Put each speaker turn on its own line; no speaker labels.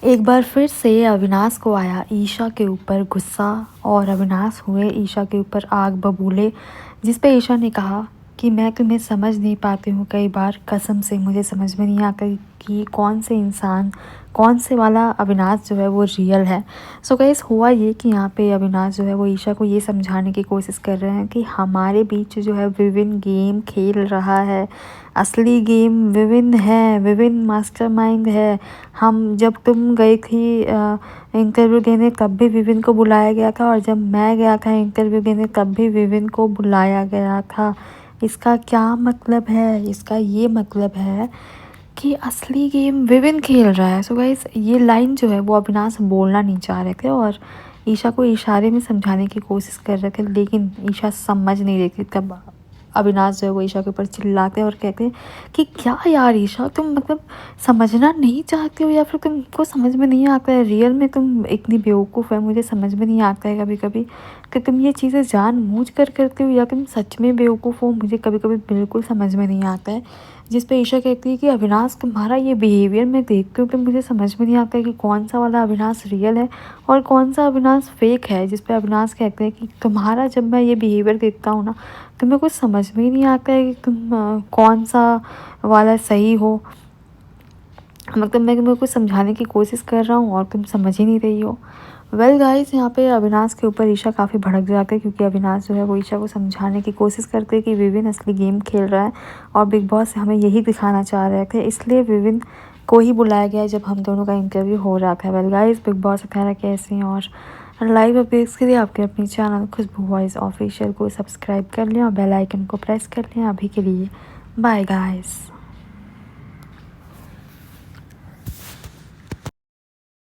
एक बार फिर से अविनाश को आया ईशा के ऊपर गुस्सा और अविनाश हुए ईशा के ऊपर आग बबूले, जिस पे ईशा ने कहा कि मैं तुम्हें समझ नहीं पाती हूँ, कई बार कसम से मुझे समझ में नहीं आता कि कौन से इंसान, कौन से वाला अविनाश जो है वो रियल है। सो गाइस, हुआ ये कि यहाँ पे अविनाश जो है वो ईशा को ये समझाने की कोशिश कर रहे हैं कि हमारे बीच जो है विविन गेम खेल रहा है। असली गेम विविन है, विविन मास्टरमाइंड है। हम जब तुम गई थी इंटरव्यू देने तब भी विविन को बुलाया गया था, और जब मैं गया था इंटरव्यू देने तब भी विविन को बुलाया गया था। इसका क्या मतलब है? इसका ये मतलब है कि असली गेम विविन खेल रहा है। सो गाइस, ये लाइन जो है वो अविनाश बोलना नहीं चाह रहे थे और ईशा को इशारे में समझाने की कोशिश कर रहे थे, लेकिन ईशा समझ नहीं रही थी। तब अविनाश जो है वो ईशा के ऊपर चिल्लाते हैं और कहते हैं कि क्या यार ईशा, तुम मतलब समझना नहीं चाहती हो, या फिर तुमको समझ में नहीं आता है? रियल में तुम इतनी बेवकूफ़ है, मुझे समझ में नहीं आता है कभी कभी कि तुम ये चीज़ें जानबूझ कर करते हो या तुम सच में बेवकूफ़ हो। मुझे कभी कभी बिल्कुल समझ में नहीं आता है। जिस पे ईशा कहती है कि अविनाश, तुम्हारा ये बिहेवियर मैं देखती हूँ कि मुझे समझ में नहीं आता है कि कौन सा वाला अविनाश रियल है और कौन सा अविनाश फेक है। जिस पे अविनाश कहते हैं कि तुम्हारा जब मैं ये बिहेवियर देखता हूँ ना, तो मेरे को समझ में ही नहीं आता है कि तुम कौन सा वाला सही हो। मतलब मैं तुम्हें कुछ समझाने की कोशिश कर रहा हूँ और तुम समझ ही नहीं रही हो। वेल गाइस, यहाँ पे अविनाश के ऊपर ईशा काफ़ी भड़क जाते हैं, क्योंकि अविनाश जो है वो ईशा को समझाने की कोशिश करते हैं कि विविन असली गेम खेल रहा है और बिग बॉस से हमें यही दिखाना चाह रहे थे, इसलिए विविन को ही बुलाया गया जब हम दोनों का इंटरव्यू हो रहा था। वेल गाइस, बिग बॉस 18 कैसे हैं और लाइव अपडेट्स के लिए आपके अपने चैनल खुशबू वॉइस ऑफिशियल को सब्सक्राइब कर लें और बेल आइकन को प्रेस कर लें। अभी के लिए बाय गाइस।